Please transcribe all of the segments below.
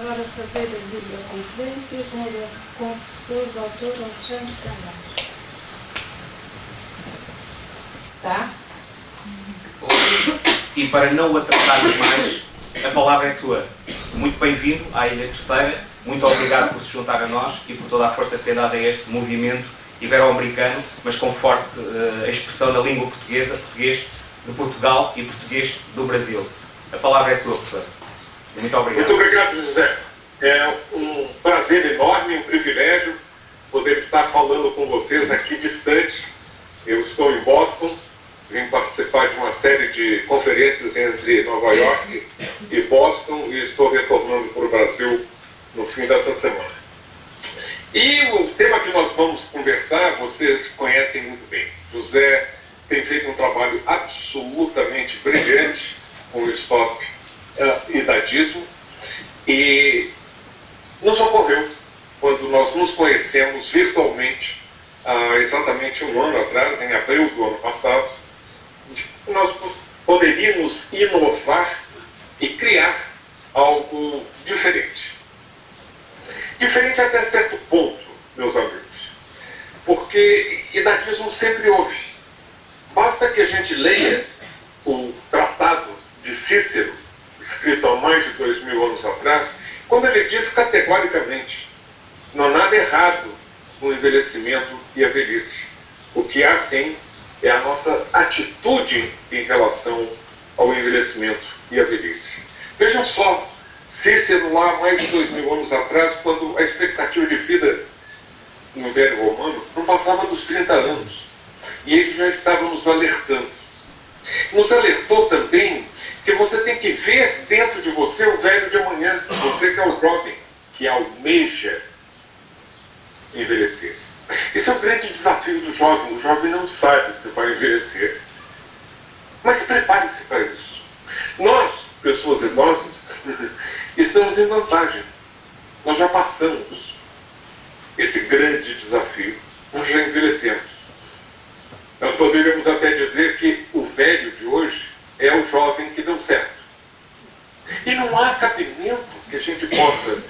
agora fazer a videoconferência com o professor Dr. Alexandre Carvalho. Tá? E para não o atrasarmos mais, a palavra é sua. Muito bem-vindo à Ilha Terceira, muito obrigado por se juntar a nós e por toda a força que tem dado a este movimento ibero-americano, mas com forte expressão na língua portuguesa, português de Portugal e português do Brasil. A palavra é sua, professor. Muito obrigado. Muito obrigado, José. É um prazer enorme, um privilégio poder estar falando com vocês aqui distante. Eu estou em Boston, vim participar de uma série de conferências entre Nova York e Boston e estou retornando para o Brasil no fim dessa semana. E o tema que nós vamos conversar, vocês conhecem muito bem. José tem feito um trabalho absolutamente brilhante com o Stop Idadismo e nos ocorreu, quando nós nos conhecemos virtualmente, há exatamente um ano atrás, em abril do ano passado, nós poderíamos inovar e criar algo diferente. Diferente até certo ponto, meus amigos, porque idadismo sempre houve. Basta que a gente leia o Tratado de Cícero, escrito há mais de 2000 anos atrás, quando ele diz categoricamente: não há nada errado no envelhecimento e a velhice. O que há, sim, é a nossa atitude em relação ao envelhecimento e à velhice. Vejam só, Cícero lá mais de 2000 anos atrás, quando a expectativa de vida no Império Romano não passava dos 30 anos. E ele já estava nos alertando. Nos alertou também que você tem que ver dentro de você o velho de amanhã, você que é o jovem, que almeja envelhecer. Esse é o grande desafio do jovem. O jovem não sabe se vai envelhecer. Mas prepare-se para isso. Nós, pessoas idosas, estamos em vantagem. Nós já passamos esse grande desafio. Nós já envelhecemos. Nós poderíamos até dizer que o velho de hoje é o jovem que deu certo. E não há cabimento que a gente possa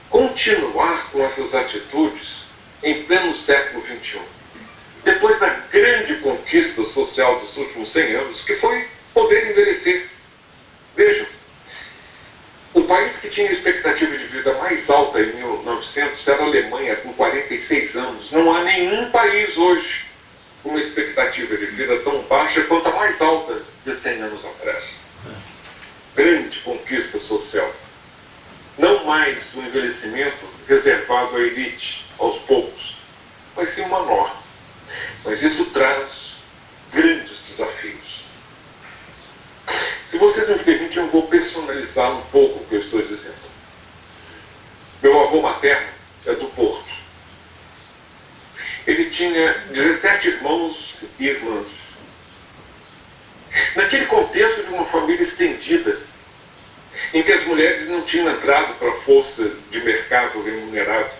continuar com essas atitudes em pleno século XXI. Depois da grande conquista social dos últimos 100 anos, que foi poder envelhecer. Vejam, o país que tinha a expectativa de vida mais alta em 1900 era a Alemanha, com 46 anos. Não há nenhum país hoje com uma expectativa de vida tão baixa quanto a mais alta de 100 anos atrás. Grande conquista social. Não mais um envelhecimento reservado à elite, aos poucos, mas sim uma norma. Mas isso traz grandes desafios. Se vocês me permitem, eu vou personalizar um pouco o que eu estou dizendo. Meu avô materno é do Porto. Ele tinha 17 irmãos e irmãs. Naquele contexto de uma família estendida, em que as mulheres não tinham entrado para a força de mercado remunerado.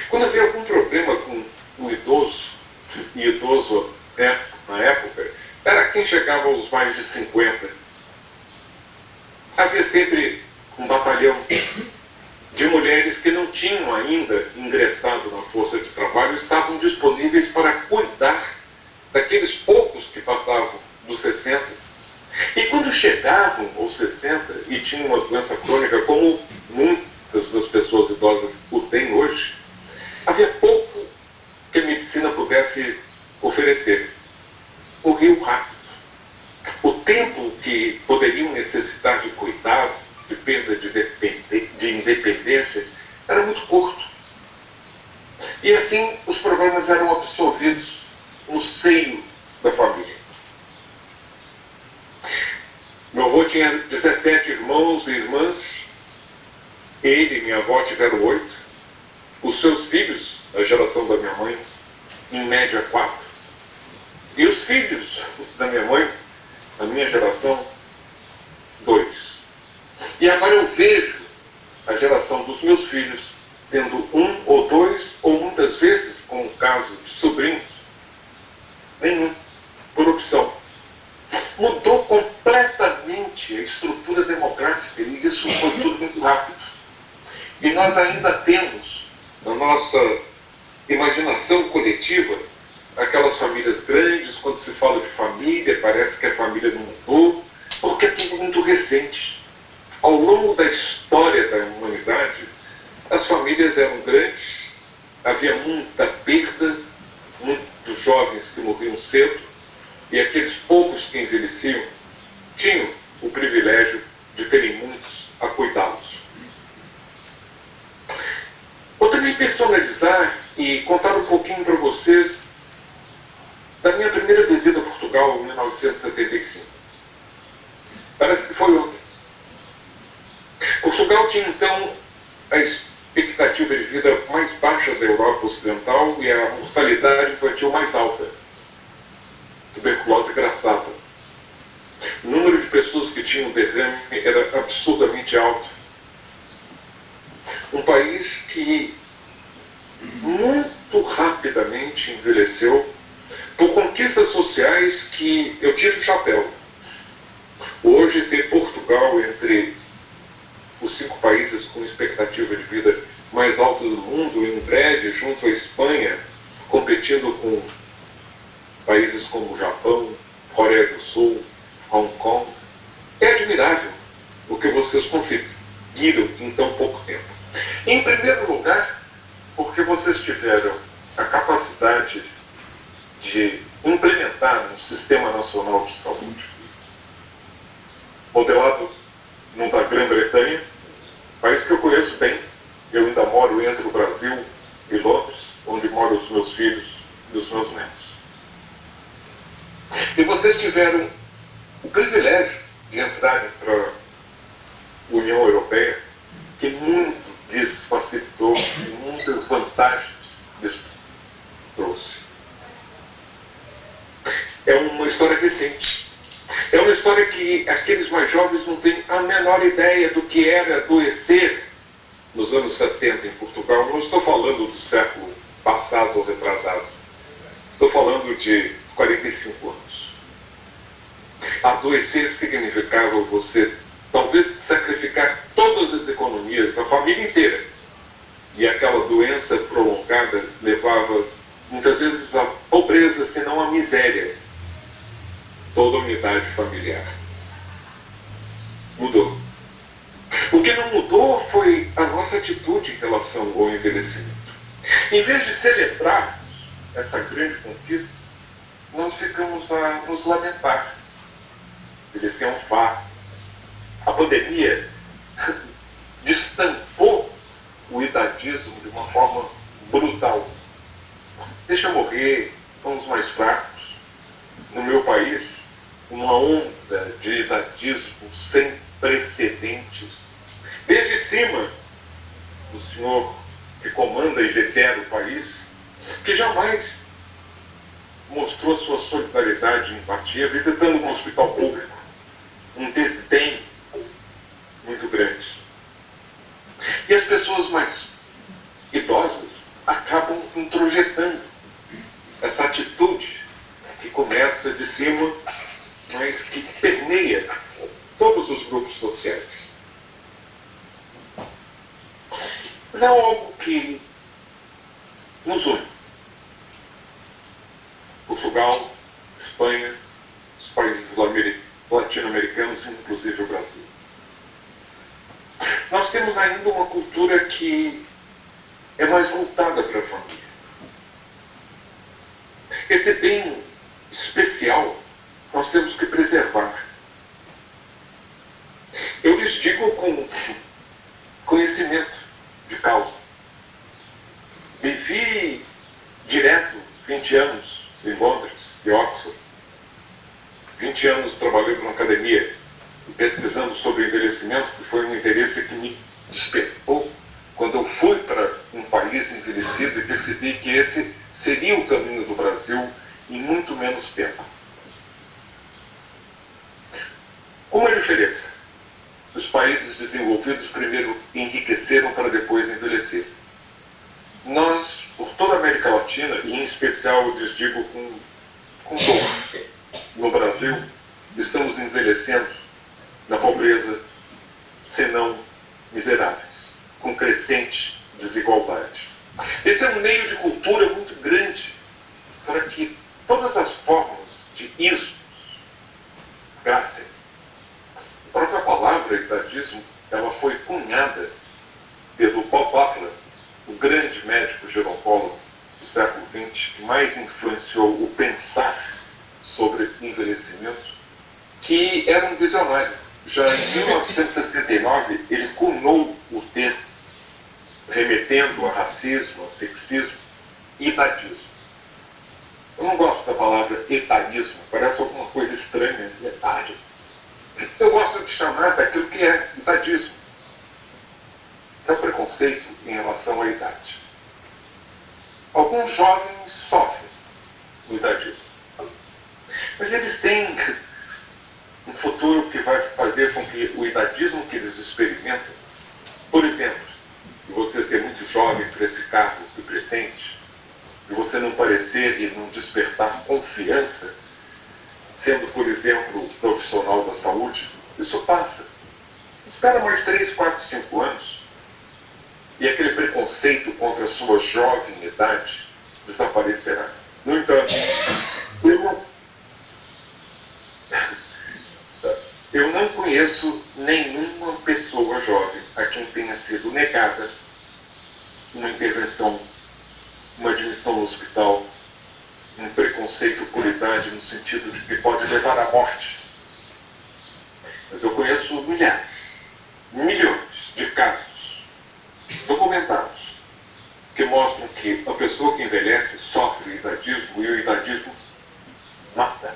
Quando havia algum problema com o idoso, e idoso na época, era quem chegava aos mais de 50. Havia sempre um batalhão de mulheres que não tinham ainda ingressado na força de trabalho, estavam disponíveis para cuidar daqueles poucos que passavam dos 60. E quando chegavam aos 60 e tinham uma doença crônica, como muitas das pessoas idosas o têm hoje, havia pouco que a medicina pudesse oferecer. Morriam rápido. O tempo que poderiam necessitar de cuidado, de perda de independência, era muito curto. E assim os problemas eram absorvidos no seio da família. Meu avô tinha 17 irmãos e irmãs. Ele e minha avó tiveram 8. Os seus filhos, a geração da minha mãe, em média 4. E os filhos da minha mãe, a minha geração, 2. E agora eu vejo a geração dos meus filhos tendo 1 ou 2, ou muitas vezes, com o caso de sobrinhos, nenhum, por opção. Mudou completamente a estrutura demográfica e isso E nós ainda temos, na nossa imaginação coletiva, aquelas famílias grandes. Quando se fala de família, parece que a família não mudou, porque é tudo muito recente. Ao longo da história da humanidade, as famílias eram grandes, havia muita perda, muitos jovens que morriam cedo, e aqueles poucos que envelheciam tinham o privilégio de terem muitos a cuidá-los. Vou também personalizar e contar um pouquinho para vocês da minha primeira visita a Portugal em 1975. Parece que foi ontem. Portugal tinha então a expectativa de vida mais baixa da Europa Ocidental e a mortalidade infantil mais alta. Tuberculose graçava. O número de pessoas que tinham derrame era absurdamente alto. Um país que muito rapidamente envelheceu por conquistas sociais que eu tiro o chapéu. Hoje, ter Portugal entre os 5 países com expectativa de vida mais alta do mundo, em breve, junto à Espanha, competindo com países como o Japão, Coreia do Sul, Hong Kong, é admirável o que vocês conseguiram em tão pouco tempo. Em primeiro lugar, porque vocês tiveram a capacidade de implementar um sistema nacional de saúde modelado no da Grã-Bretanha, país que eu conheço bem. Eu ainda moro entre o Brasil e Londres, onde moram os meus filhos e os meus netos. E vocês tiveram o privilégio de entrarem para a União Europeia, que muito lhes facilitou e muitas vantagens lhes trouxe. É uma história recente. É uma história que aqueles mais jovens não têm a menor ideia do que era adoecer nos anos 70 em Portugal. Não estou falando do século passado ou retrasado. Estou falando de 45 anos. Adoecer significava você talvez sacrificar todas as economias da família inteira. E aquela doença prolongada levava muitas vezes à pobreza, se não à miséria, toda a unidade familiar. Mudou. O que não mudou foi a nossa atitude em relação ao envelhecimento. Em vez de celebrarmos essa grande conquista, nós ficamos a nos lamentar. Envelhecer é um fato. A pandemia destampou o idadismo de uma forma brutal. Deixa morrer, somos mais fracos. No meu país, uma onda de idadismo sem precedentes. Desde cima, o senhor que comanda e lidera o país, que jamais mostrou sua solidariedade e empatia visitando um hospital público. Um desdém muito grande. E as pessoas mais idosas acabam introjetando essa atitude que começa de cima, mas que permeia todos os grupos sociais. Mas é algo que nos une. Portugal, Espanha, os países latino-americanos, inclusive o Brasil. Nós temos ainda uma cultura que é mais voltada para a família. Esse bem especial nós temos que preservar. Eu lhes digo com conhecimento de causa. Vivi direto 20 anos em Londres e Oxford. 20 anos trabalhando na academia e pesquisando sobre envelhecimento, que foi um interesse que me despertou quando eu fui para um país envelhecido e percebi que esse seria o caminho do Brasil em muito menos tempo. Uma diferença. Os países desenvolvidos primeiro enriqueceram para depois envelhecer. Nós, por toda a América Latina, e em especial, eu lhes digo com dor, no Brasil, estamos envelhecendo na pobreza, senão miseráveis, com crescente palavra idadismo, ela foi cunhada pelo Bob Butler, o grande médico gerontólogo do século XX, que mais influenciou o pensar sobre envelhecimento, que era um visionário. Já em 1969, ele cunhou o termo, remetendo a racismo, a sexismo, idadismo. Eu não gosto da palavra etadismo, parece alguma coisa estranha, idade. Eu gosto de chamar daquilo que é idadismo, que é o preconceito em relação à idade. Alguns jovens sofrem do idadismo, mas eles têm um futuro que vai fazer com que o idadismo que eles experimentam, por exemplo, de você ser muito jovem para esse cargo que pretende, de você não parecer e não despertar confiança, sendo, por exemplo, profissional da saúde, isso passa. Espera mais 3, 4, 5 anos e aquele preconceito contra a sua jovem idade desaparecerá. No entanto, eu não conheço nenhuma pessoa jovem a quem tenha sido negada uma intervenção, uma admissão no hospital, um preconceito por idade no sentido de que pode levar à morte. Mas eu conheço milhares, milhões de casos documentados que mostram que a pessoa que envelhece sofre idadismo e o idadismo mata.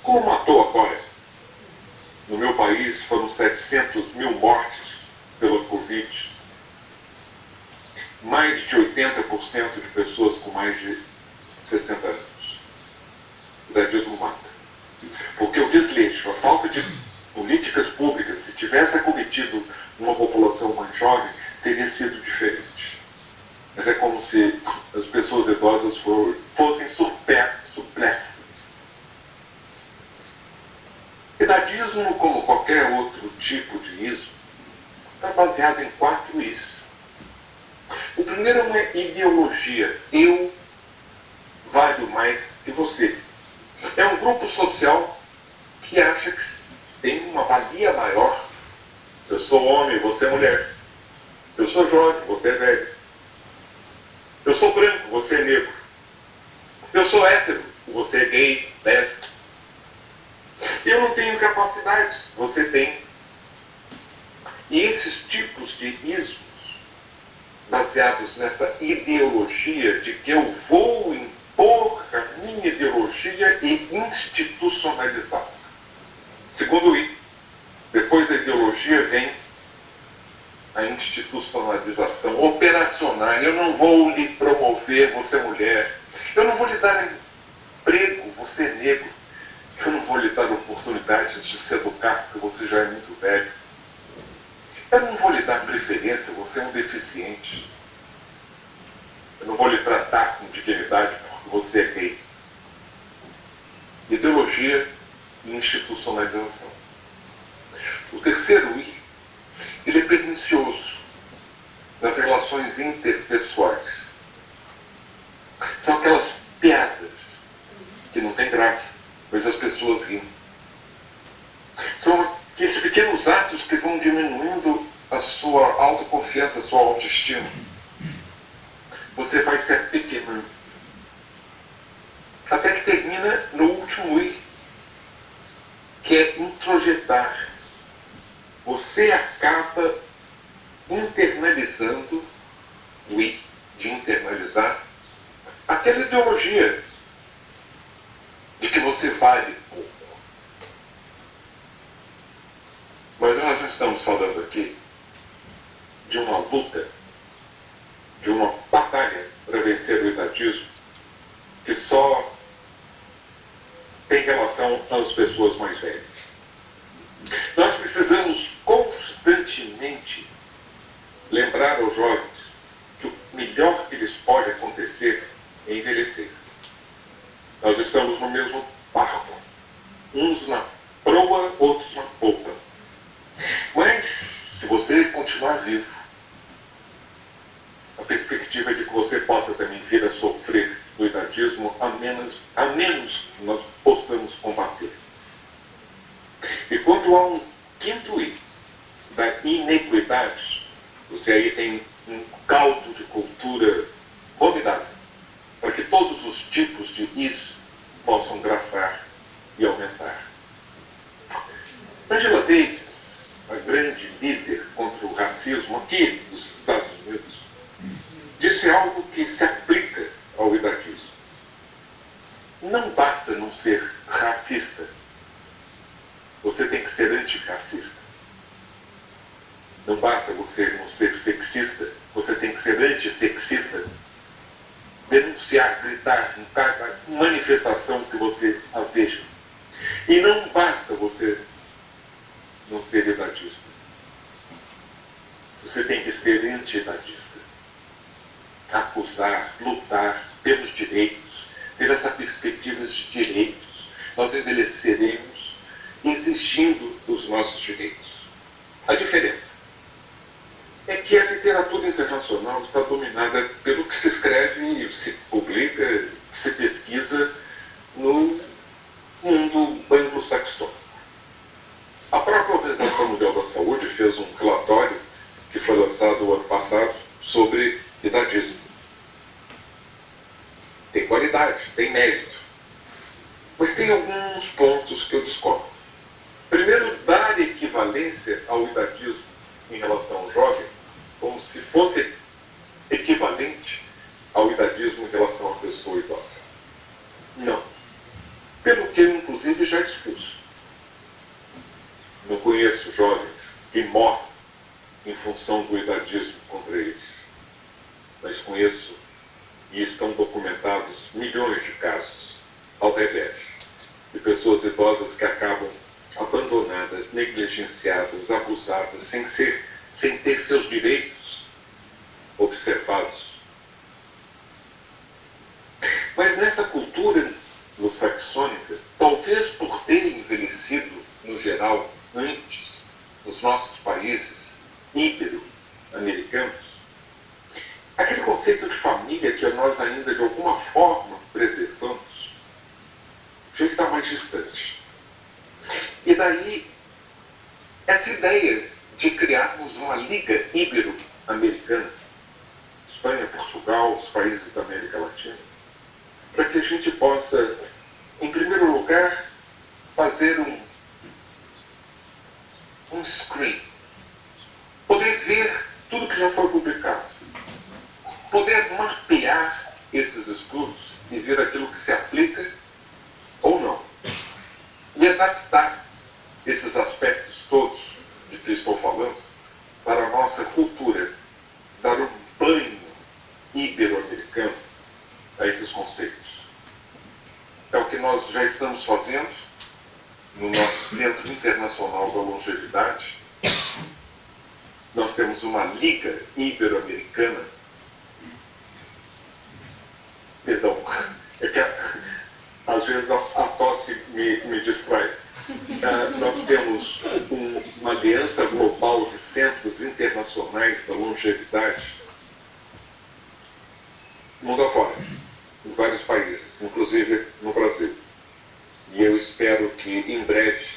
Como matou agora? No meu país foram 700 mil mortes pela Covid. Mais de 80% de pessoas com mais de 60 anos. O idadismo mata. Porque o desleixo, a falta de políticas públicas, se tivesse acometido uma população mais jovem, teria sido diferente. Mas é como se as pessoas idosas fossem supérfluas. Idadismo, como qualquer outro tipo de ismo, está baseado em 4 is. O primeiro é uma ideologia. Eu valho mais que você. É um grupo social que acha que tem uma valia maior. Eu sou homem, você é mulher. Eu sou jovem, você é velho. Eu sou branco, você é negro. Eu sou hétero, você é gay, lésbico. Eu não tenho capacidades, você tem. E esses tipos de ismos, baseados nessa ideologia de que eu vou impor a minha ideologia e institucionalizar. Segundo I, depois da ideologia vem a institucionalização operacional. Eu não vou lhe promover, você é mulher. Eu não vou lhe dar emprego, você é negro. Eu não vou lhe dar oportunidades de se educar, porque você já é muito velho. Eu não vou lhe dar preferência, você é um deficiente. Eu não vou lhe tratar com dignidade, porque você é gay. Ideologia e institucionalização. O terceiro I, ele é pernicioso nas relações interpessoais. São aquelas piadas que não tem graça, mas as pessoas riem. São aqueles pequenos atos que vão diminuindo a sua autoconfiança, a sua autoestima. Você vai se apequenando. Até que termina no último I, que é introjetar. Você acaba internalizando, o I de internalizar, aquela ideologia de que você vale pouco. Mas nós não estamos falando aqui de uma luta, de uma batalha para vencer o idadismo que só tem relação às pessoas mais velhas. Nós precisamos constantemente lembrar aos jovens que o melhor que lhes pode acontecer é envelhecer. Nós estamos no mesmo barco. Uns na proa, outros na popa. Mas, se você continuar vivo, a perspectiva é de que você possa também vir a sofrer do idadismo, a menos que nós possamos combater. E quando há um quinto I, da inequidade, você aí tem um caldo de cultura formidável, para que todos os tipos de Is possam graçar e aumentar. Angela Davis, a grande líder contra o racismo aqui nos Estados Unidos, disse algo que se aplica ao idadismo. Não basta não ser racista, você tem que ser antirracista. Não basta você não ser sexista, você tem que ser antissexista. Denunciar, gritar, em cada manifestação que você a veja. E não basta você não ser idadista. Você tem que ser anti-idadista. Acusar, lutar pelos direitos, ter essa perspectiva de direitos. Nós envelheceremos exigindo os nossos direitos. A diferença é que a literatura internacional está dominada pelo que se escreve, se publica, se pesquisa no mundo anglo-saxônico. A própria Organização Mundial da Saúde fez um relatório que foi lançado o ano passado sobre idadismo. Tem qualidade, tem mérito. Mas tem alguns pontos que eu discordo. Primeiro, dar equivalência ao idadismo em relação ao jovem, como se fosse equivalente ao idadismo em relação à pessoa idosa. Não. Pelo que eu, inclusive, já expus. Não conheço jovens que morrem em função do idadismo contra eles. Mas conheço, e estão documentados, milhões de casos, ao revés, de pessoas idosas que acabam abandonadas, negligenciadas, abusadas, sem ter seus direitos observados. Mas nessa cultura anglo-saxônica, talvez por ter envelhecido, no geral, antes, nos nossos países ibero-americanos, aquele conceito de família que nós ainda de alguma forma preservamos, já está mais distante. E daí, essa ideia de criarmos uma liga ibero-americana, Espanha, Portugal, os países da América Latina, para que a gente possa, em primeiro lugar, fazer um screen, poder ver tudo que já foi publicado, poder mapear esses estudos e ver aquilo que se aplica ou não, e adaptar esses aspectos todos de que estou falando para a nossa cultura, dar um banho ibero-americano a esses conceitos. É o que nós já estamos fazendo no nosso Centro Internacional da Longevidade. Nós temos uma Liga Ibero-Americana. Perdão, é que às vezes a tosse me distrai. Nós temos uma aliança global de centros internacionais da longevidade mundo afora, em vários países, inclusive no Brasil. E eu espero que em breve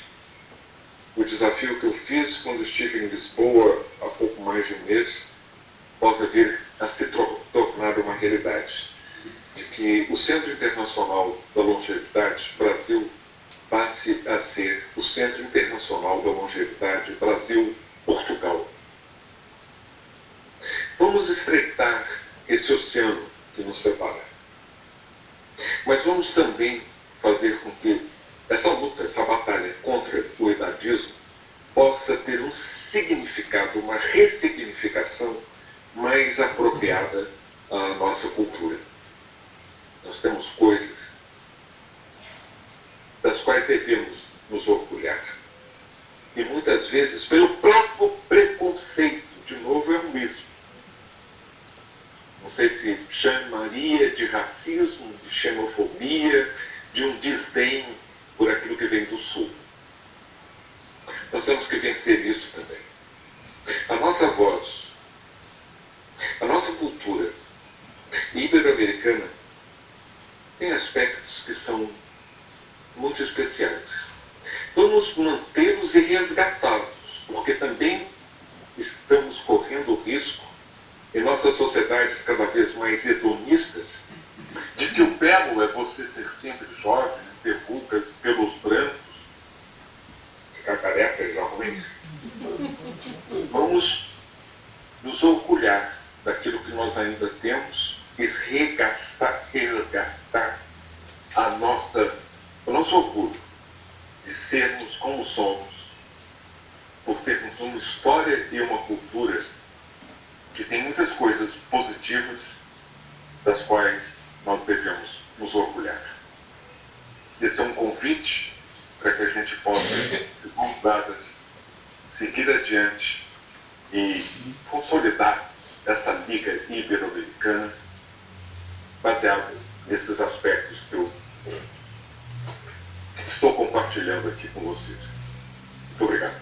o desafio que eu fiz quando estive em Lisboa há pouco mais de um mês possa vir a se tornar uma realidade. De que o Centro Internacional da Longevidade Brasil passe a ser o Centro Internacional da Longevidade Brasil-Portugal. Vamos estreitar esse oceano que nos separa. Mas vamos também fazer com que essa luta, essa batalha contra o idadismo possa ter um significado, uma ressignificação mais apropriada à nossa cultura. Nós temos coisas das quais devemos nos orgulhar. E muitas vezes, pelo próprio preconceito, de novo é o mesmo. Não sei se chamaria de racismo, de xenofobia, de um desdém por aquilo que vem do Sul. Nós temos que vencer isso também. A nossa voz, a nossa cultura ibero-americana tem aspectos que são muito especiais. Vamos mantê-los e resgatá-los. porque também estamos correndo o risco, em nossas sociedades cada vez mais hedonistas, de que o belo é você ser sempre jovem, ter rugas, pelos brancos, ficar careca exatamente. Vamos nos orgulhar daquilo que nós ainda temos e resgatar o nosso orgulho de sermos como somos, por termos uma história e uma cultura que tem muitas coisas positivas das quais nós devemos nos orgulhar. Esse é um convite para que a gente possa, de mãos dadas, seguir adiante e consolidar essa liga ibero-americana baseada nesses aspectos que eu estou compartilhando aqui com vocês. Muito obrigado.